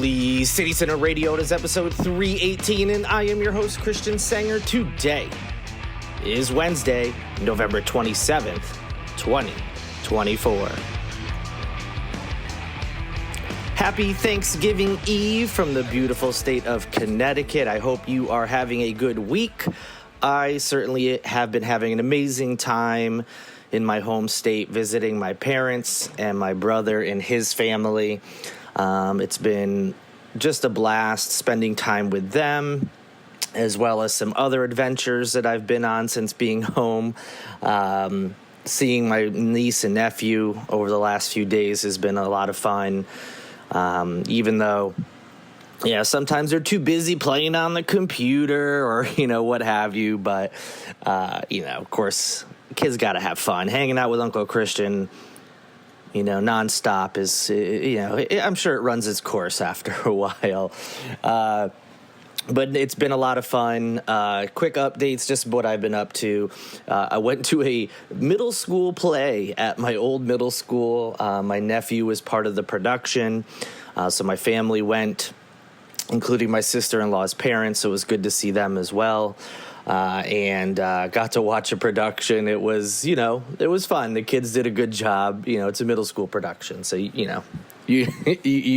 Lee City Center Radio. It is episode 318, and I am your host, Christian Sanger. Today is Wednesday, November 27th, 2024. Happy Thanksgiving Eve from the beautiful state of Connecticut. I hope you are having a good week. I certainly have been having an amazing time in my home state, visiting my parents and my brother and his family. It's been just a blast spending time with them, as well as some other adventures that I've been on since being home. Seeing my niece and nephew over the last few days has been a lot of fun. Even though, sometimes they're too busy playing on the computer or, what have you. But, of course, kids got to have fun. Hanging out with Uncle Christian, nonstop is, I'm sure it runs its course after a while. But it's been a lot of fun. Quick updates, just what I've been up to. I went to a middle school play at my old middle school. My nephew was part of the production, so my family went, including my sister-in-law's parents. So it was good to see them as well. And got to watch a production. It was, it was fun. The kids did a good job. It's a middle school production, so you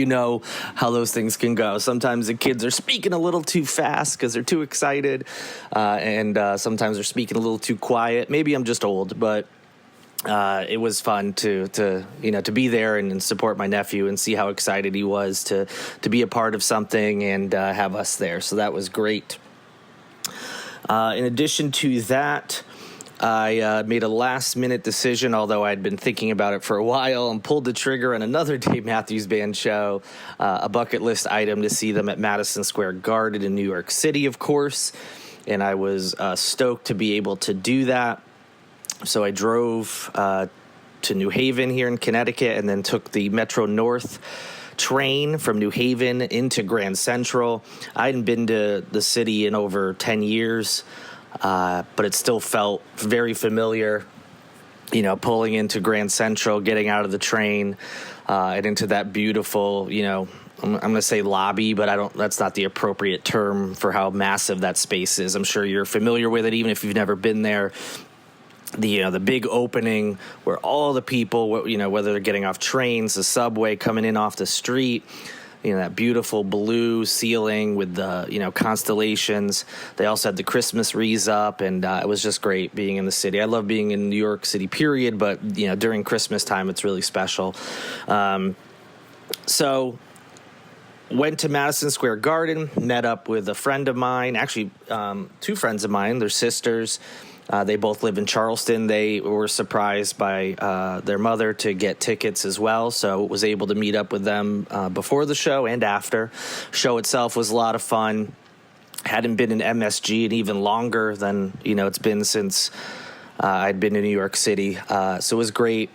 know how those things can go. Sometimes the kids are speaking a little too fast because they're too excited, and sometimes they're speaking a little too quiet. Maybe I'm just old, but it was fun to be there and support my nephew and see how excited he was to be a part of something and have us there. So that was great. In addition to that, I made a last-minute decision, although I'd been thinking about it for a while, and pulled the trigger on another Dave Matthews Band show, a bucket list item to see them at Madison Square Garden in New York City, of course, and I was stoked to be able to do that. So I drove to New Haven here in Connecticut and then took the Metro North train from New Haven into Grand Central. I hadn't been to the city in over 10 years, but it still felt very familiar, pulling into Grand Central, getting out of the train, and into that beautiful, I'm going to say lobby, but that's not the appropriate term for how massive that space is. I'm sure you're familiar with it, even if you've never been there. The big opening where all the people, whether they're getting off trains, the subway, coming in off the street, that beautiful blue ceiling with the, constellations. They also had the Christmas wreaths up, and it was just great being in the city. I love being in New York City, period, but, during Christmas time, it's really special. So went to Madison Square Garden, met up with a friend of mine, actually two friends of mine, they're sisters. They both live in Charleston. They were surprised by their mother to get tickets as well, so was able to meet up with them before the show and after. Show itself was a lot of fun. Hadn't been in MSG in even longer than it's been since I'd been in New York City, so it was great.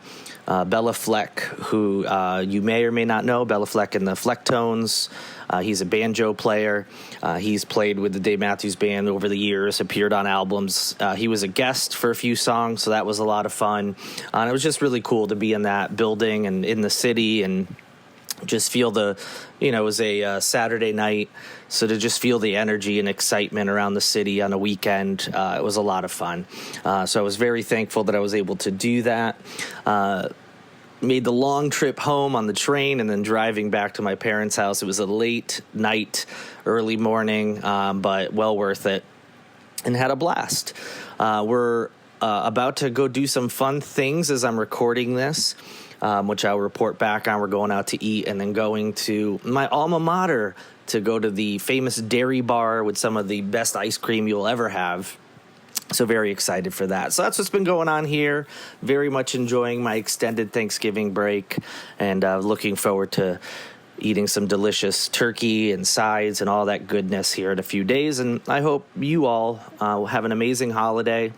Bella Fleck, who you may or may not know, Bella Fleck in the Flecktones. He's a banjo player. He's played with the Dave Matthews Band over the years, appeared on albums. He was a guest for a few songs, so that was a lot of fun. And it was just really cool to be in that building and in the city and just feel it was a Saturday night, so to just feel the energy and excitement around the city on a weekend, it was a lot of fun. So I was very thankful that I was able to do that. Made the long trip home on the train and then driving back to my parents' house. It was a late night, early morning, but well worth it, and had a blast. We're about to go do some fun things as I'm recording this, which I'll report back on. We're going out to eat and then going to my alma mater to go to the famous dairy bar with some of the best ice cream you'll ever have. So very excited for that. So that's what's been going on here. Very much enjoying my extended Thanksgiving break and looking forward to eating some delicious turkey and sides and all that goodness here in a few days. And I hope you all will have an amazing holiday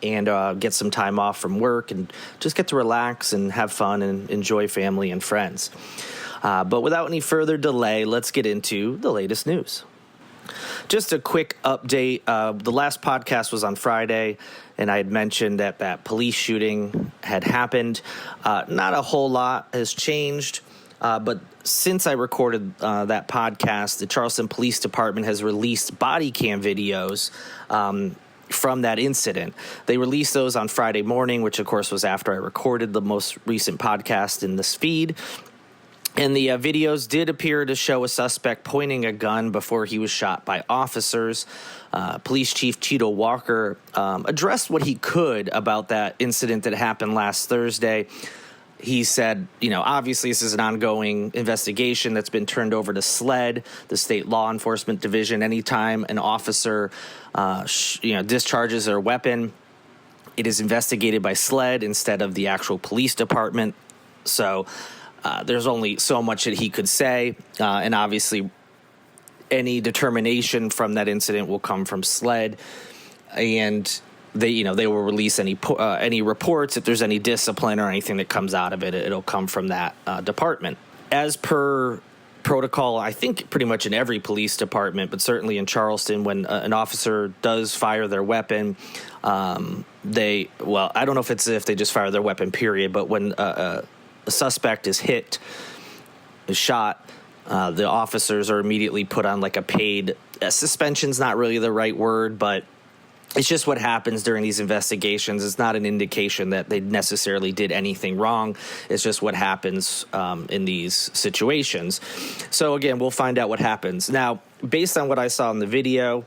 and get some time off from work and just get to relax and have fun and enjoy family and friends. But without any further delay, let's get into the latest news. Just a quick update. The last podcast was on Friday, and I had mentioned that police shooting had happened. Not a whole lot has changed. But since I recorded that podcast, the Charleston Police Department has released body cam videos from that incident. They released those on Friday morning, which, of course, was after I recorded the most recent podcast in this feed. And the videos did appear to show a suspect pointing a gun before he was shot by officers. Police Chief Cheeto Walker addressed what he could about that incident that happened last Thursday. He said, obviously this is an ongoing investigation that's been turned over to SLED, the state law enforcement division. Anytime an officer, discharges their weapon, it is investigated by SLED instead of the actual police department. So there's only so much that he could say, and obviously any determination from that incident will come from SLED, and they will release any reports if there's any discipline or anything that comes out of it. It'll come from that department. As per protocol, I think pretty much in every police department, but certainly in Charleston, when an officer does fire their weapon, I don't know if they just fire their weapon, period, but when a suspect is shot, the officers are immediately put on like a paid suspension's not really the right word, but it's just what happens during these investigations. It's not an indication that they necessarily did anything wrong. It's just what happens in these situations. So again, we'll find out what happens. Now, based on what I saw in the video,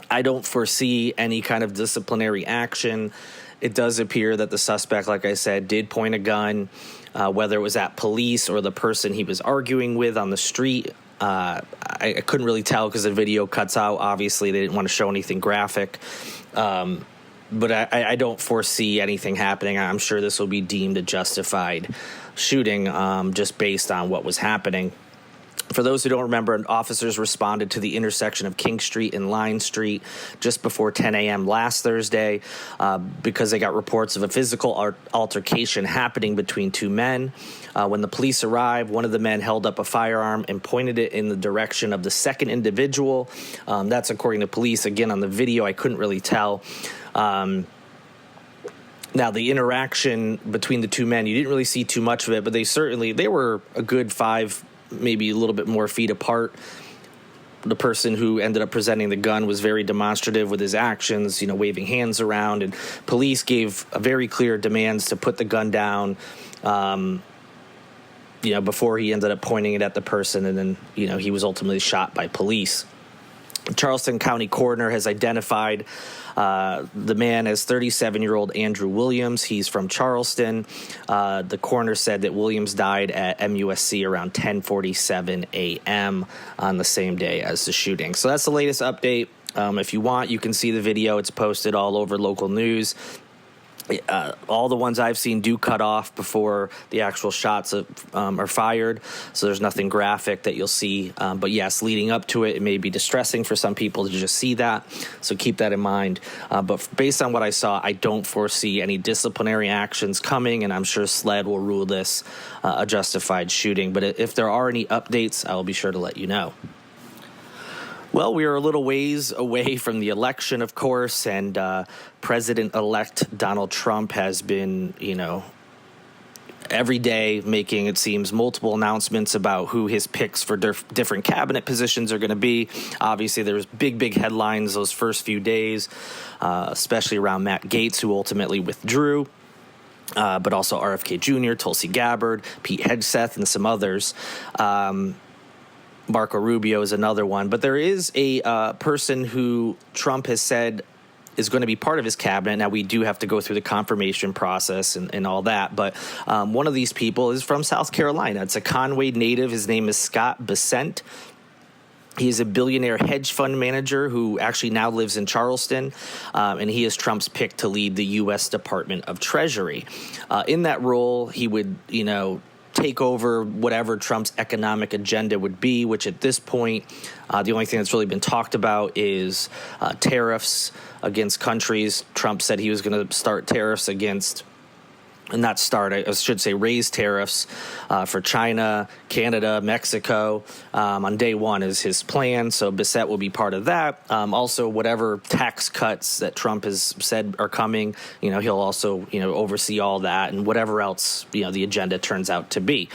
I don't foresee any kind of disciplinary action. It does appear that the suspect, like I said, did point a gun, whether it was at police or the person he was arguing with on the street. I couldn't really tell because the video cuts out. Obviously, they didn't want to show anything graphic. But I don't foresee anything happening. I'm sure this will be deemed a justified shooting just based on what was happening. For those who don't remember, officers responded to the intersection of King Street and Line Street just before 10 a.m. last Thursday because they got reports of a physical altercation happening between two men. When the police arrived, one of the men held up a firearm and pointed it in the direction of the second individual. That's according to police. Again, on the video, I couldn't really tell. Now, the interaction between the two men, you didn't really see too much of it, but they were a good 5, maybe a little bit more feet apart. The person who ended up presenting the gun was very demonstrative with his actions, waving hands around, and police gave a very clear demands to put the gun down, before he ended up pointing it at the person, and then, he was ultimately shot by police. Charleston County Coroner has identified the man as 37-year-old Andrew Williams. He's from Charleston. The coroner said that Williams died at MUSC around 10:47 a.m. on the same day as the shooting. So that's the latest update. If you want, you can see the video. It's posted all over local news. All the ones I've seen do cut off before the actual shots are fired, so there's nothing graphic that you'll see. But yes, leading up to it, it may be distressing for some people to just see that, so keep that in mind. But based on what I saw, I don't foresee any disciplinary actions coming, and I'm sure SLED will rule this a justified shooting. But if there are any updates, I will be sure to let you know. Well, we are a little ways away from the election, of course, and President-elect Donald Trump has been, every day making, it seems, multiple announcements about who his picks for different cabinet positions are going to be. Obviously, there was big headlines those first few days, especially around Matt Gaetz, who ultimately withdrew. But also RFK Jr., Tulsi Gabbard, Pete Hegseth, and some others. Marco Rubio is another one. But there is a person who Trump has said is going to be part of his cabinet. Now, we do have to go through the confirmation process and all that. But one of these people is from South Carolina. It's a Conway native. His name is Scott Bessent. He is a billionaire hedge fund manager who actually now lives in Charleston, and he is Trump's pick to lead the U.S. Department of Treasury. In that role, he would, take over whatever Trump's economic agenda would be, which at this point, the only thing that's really been talked about is tariffs against countries. Trump said he was going to start tariffs against, not start, I should say raise tariffs for China, Canada, Mexico on day one is his plan. So Bessent will be part of that. Also, whatever tax cuts that Trump has said are coming, he'll also, oversee all that and whatever else, the agenda turns out to be.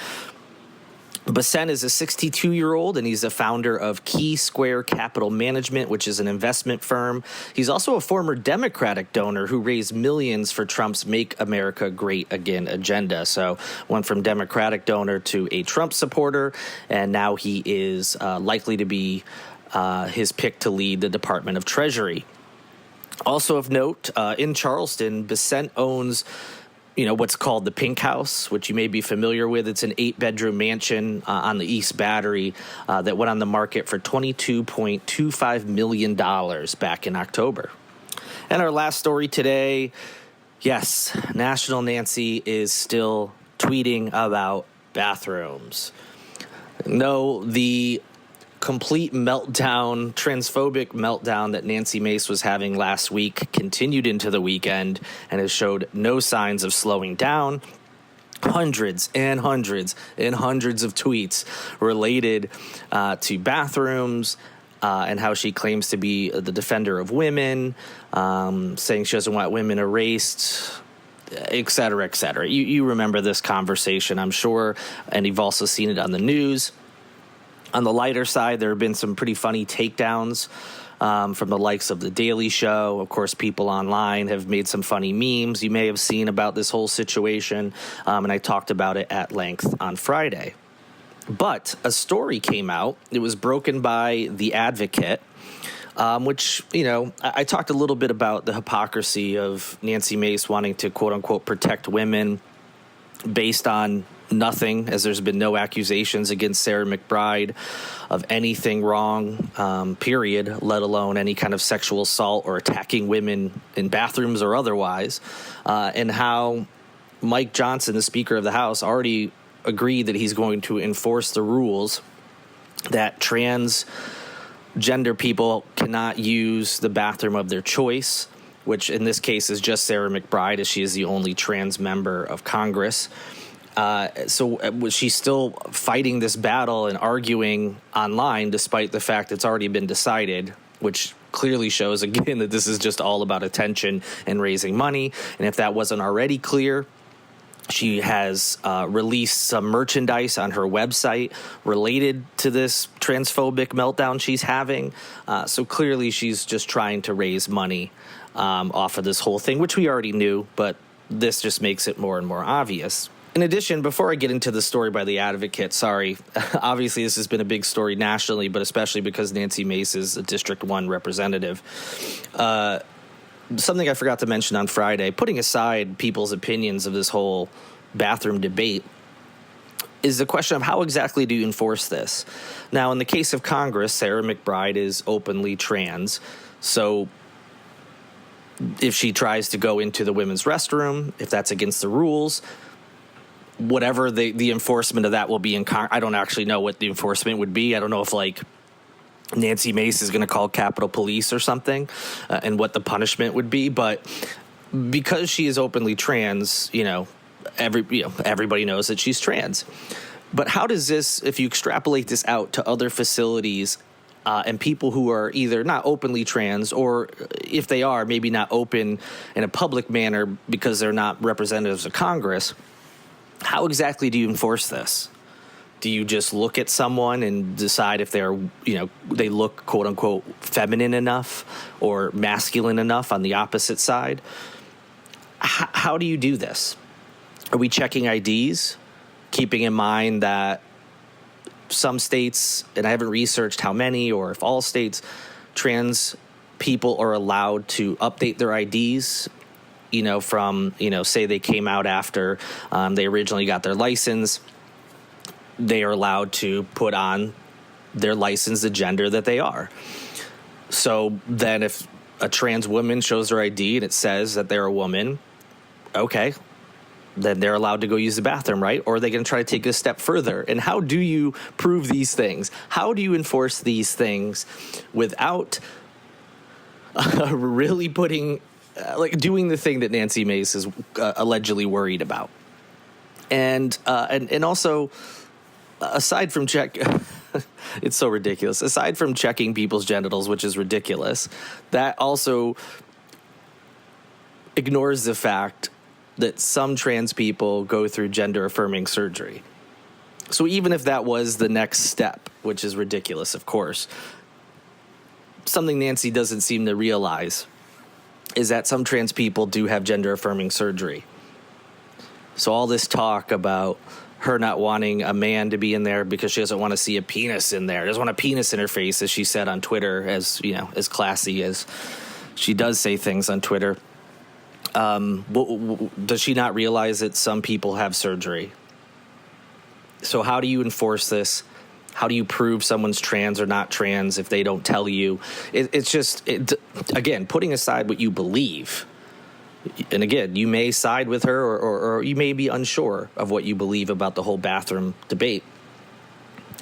Bessent is a 62-year-old, and he's the founder of Key Square Capital Management, which is an investment firm. He's also a former Democratic donor who raised millions for Trump's Make America Great Again agenda. So went from Democratic donor to a Trump supporter, and now he is likely to be his pick to lead the Department of Treasury. Also of note, in Charleston, Bessent owns what's called the Pink House, which you may be familiar with. It's an 8-bedroom mansion on the East Battery that went on the market for $22.25 million back in October. And our last story today, yes, National Nancy is still tweeting about bathrooms. No, the complete meltdown, transphobic meltdown that Nancy Mace was having last week continued into the weekend and has showed no signs of slowing down. Hundreds and hundreds and hundreds of tweets related to bathrooms and how she claims to be the defender of women, saying she doesn't want women erased, et cetera, et cetera. You remember this conversation, I'm sure, and you've also seen it on the news. On the lighter side, there have been some pretty funny takedowns from the likes of The Daily Show. Of course, people online have made some funny memes you may have seen about this whole situation, and I talked about it at length on Friday. But a story came out. It was broken by The Advocate, which, I talked a little bit about the hypocrisy of Nancy Mace wanting to, quote-unquote, protect women based on nothing, as there's been no accusations against Sarah McBride of anything wrong, period, let alone any kind of sexual assault or attacking women in bathrooms or otherwise, and how Mike Johnson, the Speaker of the House, already agreed that he's going to enforce the rules that transgender people cannot use the bathroom of their choice, which in this case is just Sarah McBride, as she is the only trans member of Congress. So she's still fighting this battle and arguing online, despite the fact it's already been decided, which clearly shows, again, that this is just all about attention and raising money. And if that wasn't already clear, she has released some merchandise on her website related to this transphobic meltdown she's having. So clearly she's just trying to raise money off of this whole thing, which we already knew, but this just makes it more and more obvious. In addition, before I get into the story by The Advocate, sorry, obviously this has been a big story nationally, but especially because Nancy Mace is a District 1 representative. Something I forgot to mention on Friday, putting aside people's opinions of this whole bathroom debate, is the question of how exactly do you enforce this? Now, in the case of Congress, Sarah McBride is openly trans, so if she tries to go into the women's restroom, if that's against the rules, whatever the enforcement of that will be in I don't actually know what the enforcement would be. I don't know if, Nancy Mace is going to call Capitol Police or something, and what the punishment would be. But because she is openly trans, everybody knows that she's trans. But how does this, if you extrapolate this out to other facilities and people who are either not openly trans, or if they are, maybe not open in a public manner because they're not representatives of Congress, how exactly do you enforce this? Do you just look at someone and decide if they're, they look, quote unquote, feminine enough or masculine enough on the opposite side? How do you do this? Are we checking IDs, keeping in mind that some states, and I haven't researched how many or if all states, trans people are allowed to update their IDs, from, say they came out after they originally got their license. They are allowed to put on their license the gender that they are. So then if a trans woman shows their ID and it says that they're a woman, okay, then they're allowed to go use the bathroom, right? Or are they going to try to take it a step further? And how do you prove these things? How do you enforce these things without really putting, doing the thing that Nancy Mace is allegedly worried about? And also, aside from it's so ridiculous. Aside from checking people's genitals, which is ridiculous, that also ignores the fact that some trans people go through gender-affirming surgery. So even if that was the next step, which is ridiculous, of course, something Nancy doesn't seem to realize is that some trans people do have gender-affirming surgery. So all this talk about her not wanting a man to be in there because she doesn't want to see a penis in there, doesn't want a penis in her face, as she said on Twitter, as as classy as she does say things on Twitter. Does she not realize that some people have surgery? So how do you enforce this? How do you prove someone's trans or not trans if they don't tell you? It's just, again, putting aside what you believe. And again, you may side with her or you may be unsure of what you believe about the whole bathroom debate.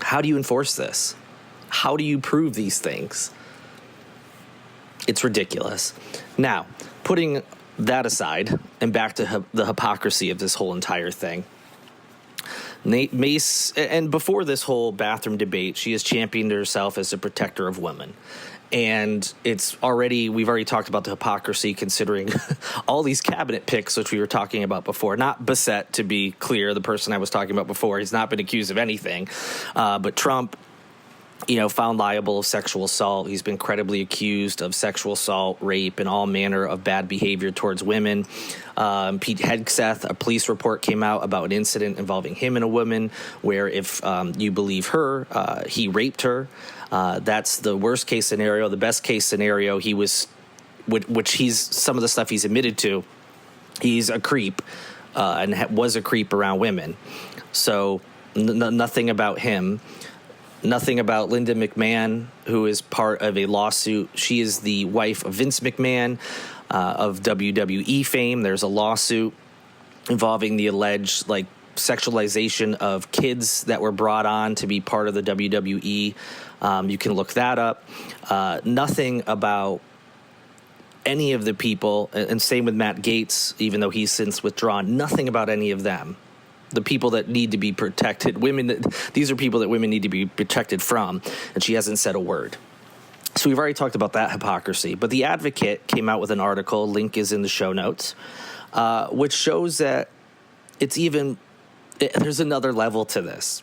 How do you enforce this? How do you prove these things? It's ridiculous. Now, putting that aside and back to the hypocrisy of this whole entire thing, Mace, and before this whole bathroom debate, she has championed herself as a protector of women. And we've already talked about the hypocrisy considering all these cabinet picks, which we were talking about before. Not Bessent, to be clear, the person I was talking about before. He's not been accused of anything. But Trump, found liable of sexual assault. He's been credibly accused of sexual assault, rape, and all manner of bad behavior towards women. Pete Hegseth, a police report came out about an incident involving him and a woman where, if you believe her, he raped her. That's the worst case scenario. The best case scenario, some of the stuff he's admitted to, he's a creep and was a creep around women. So nothing about him. Nothing about Linda McMahon, who is part of a lawsuit. She is the wife of Vince McMahon of WWE fame. There's a lawsuit involving the alleged sexualization of kids that were brought on to be part of the WWE. You can look that up. Nothing about any of the people, and same with Matt Gaetz, even though he's since withdrawn. Nothing about any of them. The people that need to be protected, these are people that women need to be protected from, and she hasn't said a word. So we've already talked about that hypocrisy. But The Advocate came out with an article, link is in the show notes, which shows that there's another level to this.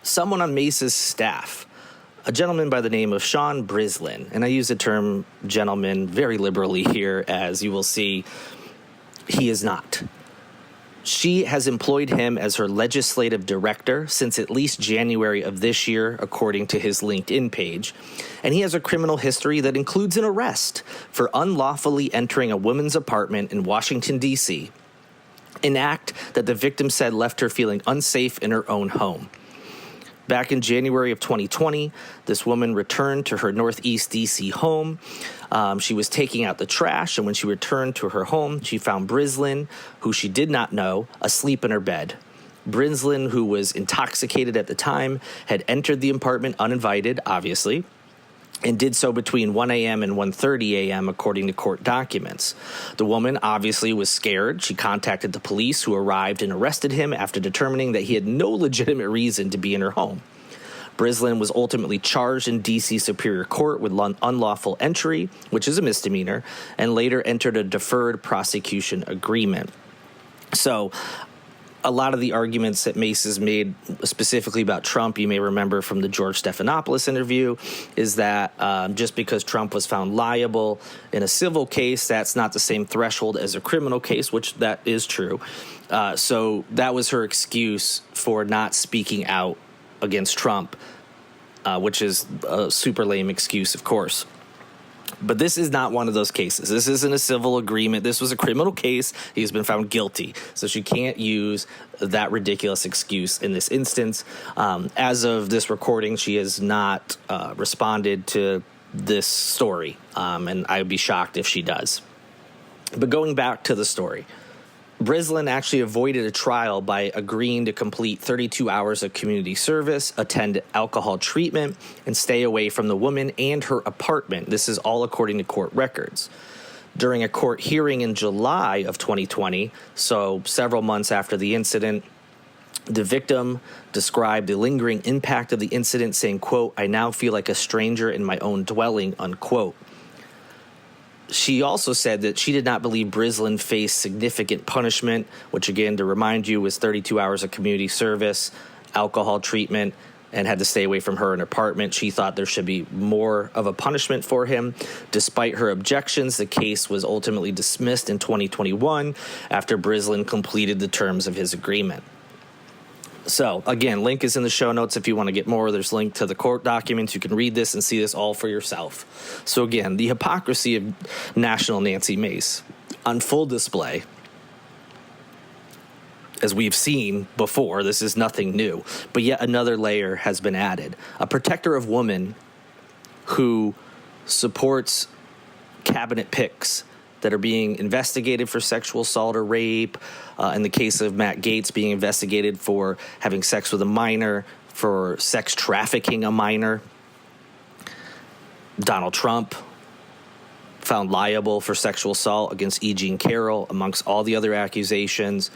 Someone on Mace's staff, a gentleman by the name of Sean Brislin, and I use the term gentleman very liberally here, as you will see, he is not. She has employed him as her legislative director since at least January of this year, according to his LinkedIn page. And he has a criminal history that includes an arrest for unlawfully entering a woman's apartment in Washington, D.C., an act that the victim said left her feeling unsafe in her own home. Back in January of 2020, this woman returned to her Northeast D.C. home. She was taking out the trash, and when she returned to her home, she found Brislin, who she did not know, asleep in her bed. Brislin, who was intoxicated at the time, had entered the apartment uninvited, obviously, and did so between 1 a.m. and 1:30 a.m., according to court documents. The woman obviously was scared. She contacted the police, who arrived and arrested him after determining that he had no legitimate reason to be in her home. Brislin was ultimately charged in D.C. Superior Court with unlawful entry, which is a misdemeanor, and later entered a deferred prosecution agreement. So a lot of the arguments that Mace has made specifically about Trump, you may remember from the George Stephanopoulos interview, is that just because Trump was found liable in a civil case, that's not the same threshold as a criminal case, which that is true. So that was her excuse for not speaking out against Trump, which is a super lame excuse, of course. But this is not one of those cases. This isn't a civil agreement. This was a criminal case. He's been found guilty. So she can't use that ridiculous excuse in this instance. As of this recording, she has not responded to this story, and I would be shocked if she does. But going back to the story, Brislin actually avoided a trial by agreeing to complete 32 hours of community service, attend alcohol treatment, and stay away from the woman and her apartment. This is all according to court records. During a court hearing in July of 2020, so several months after the incident, the victim described the lingering impact of the incident, saying, quote, "I now feel like a stranger in my own dwelling," unquote. She also said that she did not believe Brislin faced significant punishment, which, again, to remind you, was 32 hours of community service, alcohol treatment and had to stay away from her in her apartment. She thought there should be more of a punishment for him. Despite her objections, the case was ultimately dismissed in 2021 after Brislin completed the terms of his agreement. So, again, link is in the show notes if you want to get more. There's a link to the court documents. You can read this and see this all for yourself. So, again, the hypocrisy of National Nancy Mace on full display. As we've seen before, this is nothing new, but yet another layer has been added. A protector of women who supports cabinet picks that are being investigated for sexual assault or rape. In the case of Matt Gaetz being investigated for having sex with a minor, for sex trafficking a minor. Donald Trump found liable for sexual assault against E. Jean Carroll, amongst all the other accusations.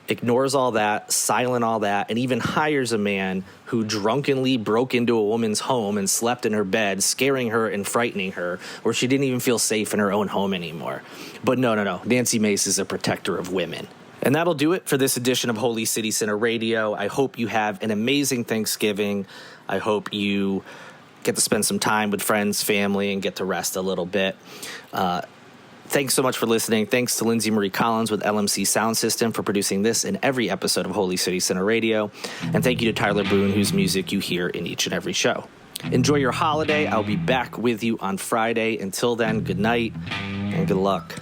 Ignores all that, silent all that, and even hires a man who drunkenly broke into a woman's home and slept in her bed, scaring her and frightening her, where she didn't even feel safe in her own home anymore. But no. Nancy Mace is a protector of women. And that'll do it for this edition of Holy City Center Radio. I hope you have an amazing Thanksgiving. I hope you get to spend some time with friends, family, and get to rest a little bit. Thanks so much for listening. Thanks to Lindsay Marie Collins with LMC Soundsystem for producing this and every episode of Holy City Center Radio. And thank you to Tyler Boone, whose music you hear in each and every show. Enjoy your holiday. I'll be back with you on Friday. Until then, good night and good luck.